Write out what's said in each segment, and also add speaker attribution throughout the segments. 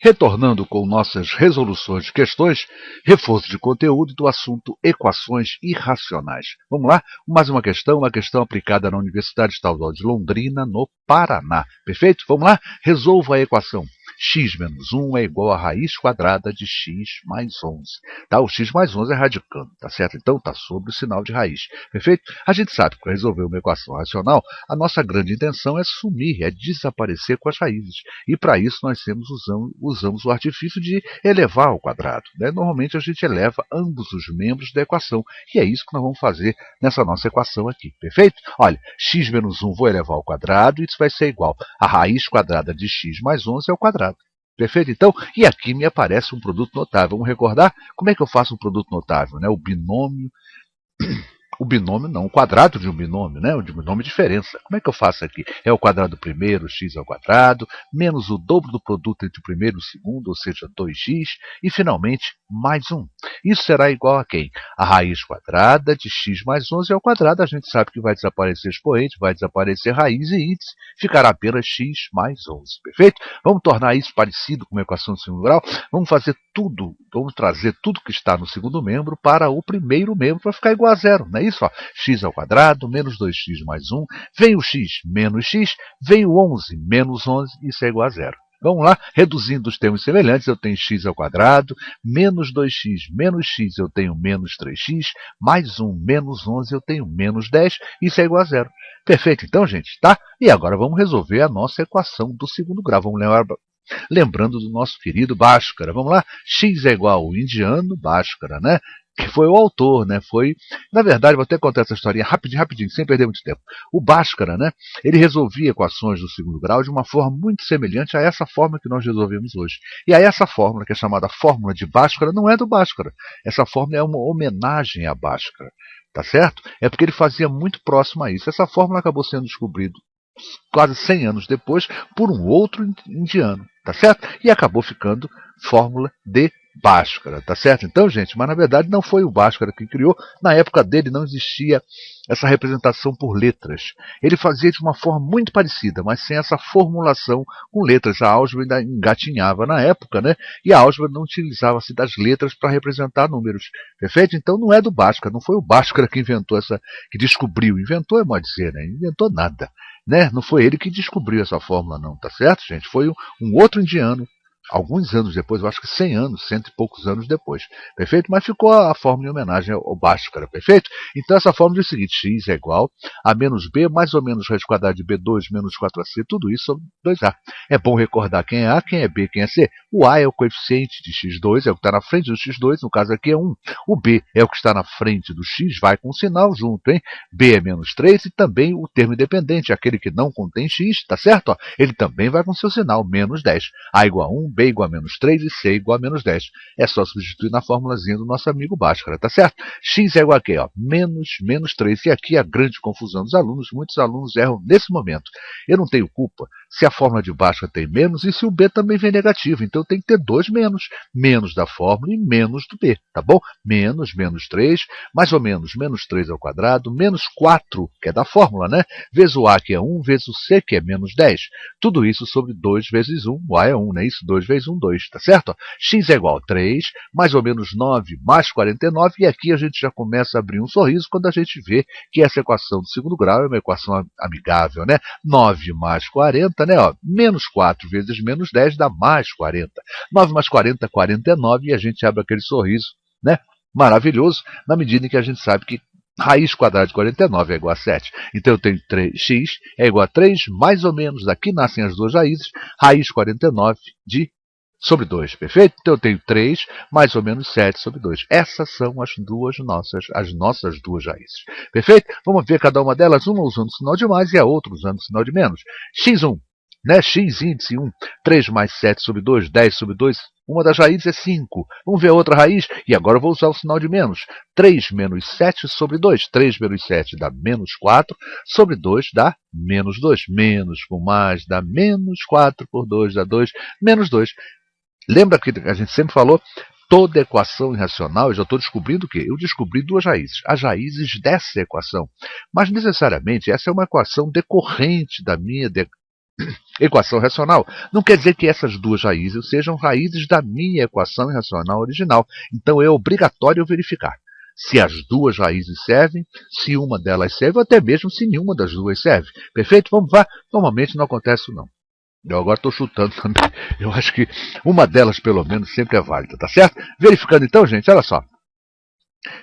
Speaker 1: Retornando com nossas resoluções de questões, reforço de conteúdo do assunto equações irracionais. Vamos lá? Mais uma questão aplicada na Universidade Estadual de Londrina, no Paraná. Perfeito? Vamos lá? Resolva a equação. X menos 1 é igual a raiz quadrada de x mais 11. Tá? O x mais 11 é radicando, tá certo? Então está sobre o sinal de raiz. Perfeito? A gente sabe que para resolver uma equação racional, a nossa grande intenção é sumir, é desaparecer com as raízes. E para isso nós usamos o artifício de elevar ao quadrado. Né? Normalmente a gente eleva ambos os membros da equação. E é isso que nós vamos fazer nessa nossa equação aqui. Perfeito? Olha, x menos 1 vou elevar ao quadrado, e isso vai ser igual a raiz quadrada de x mais 11 ao quadrado. Perfeito? Então, e aqui me aparece um produto notável. Vamos recordar como é que eu faço um produto notável? Né? O binômio não, o quadrado de um binômio, né? O de binômio é diferença. Como é que eu faço aqui? É o quadrado do primeiro, x ao quadrado, menos o dobro do produto entre o primeiro e o segundo, ou seja, 2x, e finalmente mais 1. Isso será igual a quem? A raiz quadrada de x mais 11 ao quadrado. A gente sabe que vai desaparecer expoente, vai desaparecer raiz e índice, ficará apenas x mais 11. Perfeito? Vamos tornar isso parecido com uma equação de segundo grau? Vamos fazer tudo, vamos trazer tudo que está no segundo membro para o primeiro membro para ficar igual a zero. Não é isso? Ó, x ao quadrado menos 2x mais 1, vem o x menos x, vem o 11 menos 11, isso é igual a zero. Vamos lá, reduzindo os termos semelhantes, eu tenho x ao quadrado, menos 2x menos x, eu tenho menos 3x, mais 1 menos 11, eu tenho menos 10, isso é igual a zero. Perfeito, então, gente, tá? E agora vamos resolver a nossa equação do segundo grau. Vamos lembrando do nosso querido Bhaskara. Vamos lá? X é igual ao indiano, Bhaskara, né? Que foi o autor, né? Na verdade, vou até contar essa historinha rapidinho, sem perder muito tempo. O Bhaskara, né? Ele resolvia equações do segundo grau de uma forma muito semelhante a essa forma que nós resolvemos hoje. E aí essa fórmula, que é chamada fórmula de Bhaskara, não é do Bhaskara. Essa fórmula é uma homenagem a Bhaskara, tá certo? É porque ele fazia muito próximo a isso. Essa fórmula acabou sendo descobrida quase 100 anos depois por um outro indiano, tá certo? E acabou ficando fórmula de Bhaskara, tá certo? Então, gente, mas na verdade não foi o Bhaskara que criou. Na época dele não existia essa representação por letras. Ele fazia de uma forma muito parecida, mas sem essa formulação com letras. A álgebra ainda engatinhava na época, né? E a álgebra não utilizava-se das letras para representar números. Perfeito? Então não é do Bhaskara, não foi o Bhaskara que inventou que descobriu. Inventou é pode dizer, né? Inventou nada. Né? Não foi ele que descobriu essa fórmula, não, tá certo, gente? Foi um outro indiano, alguns anos depois, eu acho que 100 anos, cento e poucos anos depois. Perfeito? Mas ficou a fórmula em homenagem ao Bhaskara, perfeito? Então essa fórmula diz o seguinte: x é igual a menos b, mais ou menos raiz quadrada de b2 menos 4ac, tudo isso sobre 2a. É bom recordar quem é a, quem é b, quem é c. O a é o coeficiente de x2, é o que está na frente do x2, no caso aqui é 1. O b é o que está na frente do x, vai com o sinal junto, hein? b é menos 3 e também o termo independente, aquele que não contém x, tá certo? Ó, ele também vai com seu sinal, menos 10. A igual a 1, b igual a menos 3 e c igual a menos 10. É só substituir na formulazinha do nosso amigo Bhaskara, tá certo? X é igual a quê? Ó, menos 3. E aqui a grande confusão dos alunos, muitos alunos erram nesse momento. Eu não tenho culpa se a fórmula de Bhaskara tem menos e se o b também vem negativo. Então tem que ter dois menos. Menos da fórmula e menos do b, tá bom? Menos 3, mais ou menos 3 ao quadrado, menos 4, que é da fórmula, né? Vezes o a, que é 1, vezes o c, que é menos 10. Tudo isso sobre 2 vezes 1, o a é 1, né? Isso, 2 vezes 1, 2, tá certo? Ó, x é igual a 3, mais ou menos 9 mais 49, e aqui a gente já começa a abrir um sorriso quando a gente vê que essa equação do segundo grau é uma equação amigável, né? 9 mais 40, né? Ó, menos 4 vezes menos 10 dá mais 40. 9 mais 40, 49, e a gente abre aquele sorriso, né? Maravilhoso, na medida em que a gente sabe que raiz quadrada de 49 é igual a 7. Então eu tenho x é igual a 3, mais ou menos, daqui nascem as duas raízes, raiz 49 sobre 2, perfeito? Então eu tenho 3 mais ou menos 7 sobre 2. Essas são as nossas duas raízes. Perfeito? Vamos ver cada uma delas, uma usando o sinal de mais e a outra usando o sinal de menos. x1, né? X índice 1, 3 mais 7 sobre 2, 10 sobre 2. Uma das raízes é 5. Vamos ver a outra raiz? E agora eu vou usar o sinal de menos. 3 menos 7 sobre 2. 3 menos 7 dá menos 4. Sobre 2 dá menos 2. Menos com mais dá menos 4 por 2 dá 2. Menos 2. Lembra que a gente sempre falou? Toda equação irracional, eu já estou descobrindo o quê? Eu descobri duas raízes. As raízes dessa equação. Mas necessariamente essa é uma equação decorrente da minha equação racional, não quer dizer que essas duas raízes sejam raízes da minha equação irracional original. Então é obrigatório verificar se as duas raízes servem, se uma delas serve, ou até mesmo se nenhuma das duas serve. Perfeito? Vamos lá? Normalmente não acontece isso não. Eu agora estou chutando também. Eu acho que uma delas, pelo menos, sempre é válida, tá certo? Verificando então, gente, olha só.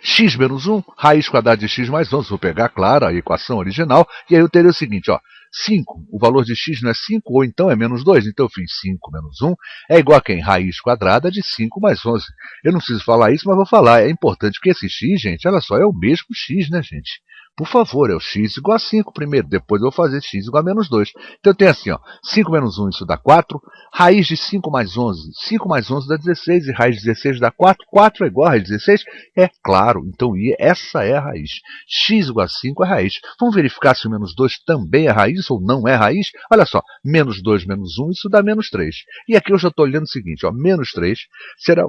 Speaker 1: X menos 1, raiz quadrada de x mais 11. Vou pegar, claro, a equação original. E aí eu teria o seguinte, ó. 5, o valor de x não é 5, ou então é menos 2. Então eu fiz 5 menos 1 é igual a quem? Raiz quadrada de 5 mais 11. Eu não preciso falar isso, mas vou falar. É importante que esse x, gente, olha só, é o mesmo x, né, gente? Por favor, é o x igual a 5 primeiro, depois eu vou fazer x igual a menos 2. Então eu tenho assim, ó, 5 menos 1, isso dá 4. Raiz de 5 mais 11, 5 mais 11 dá 16, e raiz de 16 dá 4. 4 é igual a raiz de 16? É claro, então essa é a raiz. X igual a 5 é a raiz. Vamos verificar se o menos 2 também é raiz ou não é raiz? Olha só, menos 2 menos 1, isso dá menos 3. E aqui eu já estou olhando o seguinte, ó, menos 3 será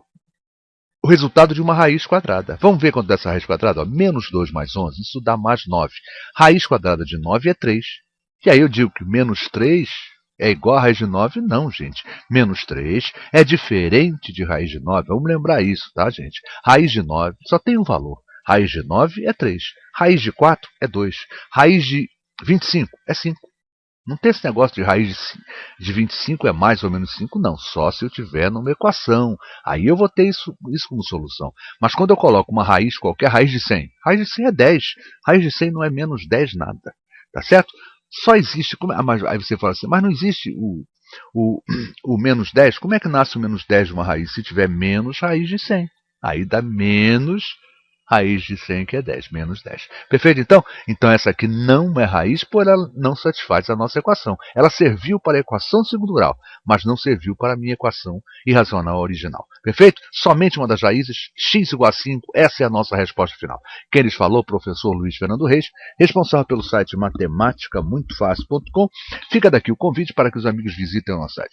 Speaker 1: o resultado de uma raiz quadrada. Vamos ver quanto dá essa raiz quadrada? Ó, menos 2 mais 11, isso dá mais 9. Raiz quadrada de 9 é 3. E aí eu digo que menos 3 é igual a raiz de 9? Não, gente. Menos 3 é diferente de raiz de 9. Vamos lembrar isso, tá, gente? Raiz de 9 só tem um valor. Raiz de 9 é 3. Raiz de 4 é 2. Raiz de 25 é 5. Não tem esse negócio de raiz de 25 é mais ou menos 5, não. Só se eu tiver numa equação. Aí eu vou ter isso como solução. Mas quando eu coloco uma raiz qualquer, raiz de 100. Raiz de 100 é 10. Raiz de 100 não é menos 10 nada. Tá certo? Só existe... Mas aí você fala assim, mas não existe o menos 10? Como é que nasce o menos 10 de uma raiz? Se tiver menos raiz de 100. Aí dá menos raiz de 100, que é 10, menos 10. Perfeito, então? Então essa aqui não é raiz, pois ela não satisfaz a nossa equação. Ela serviu para a equação segundo grau, mas não serviu para a minha equação irracional original. Perfeito? Somente uma das raízes, x igual a 5, essa é a nossa resposta final. Quem lhes falou, professor Luiz Fernando Reis, responsável pelo site matemáticamuitofácil.com. Fica daqui o convite para que os amigos visitem o nosso site.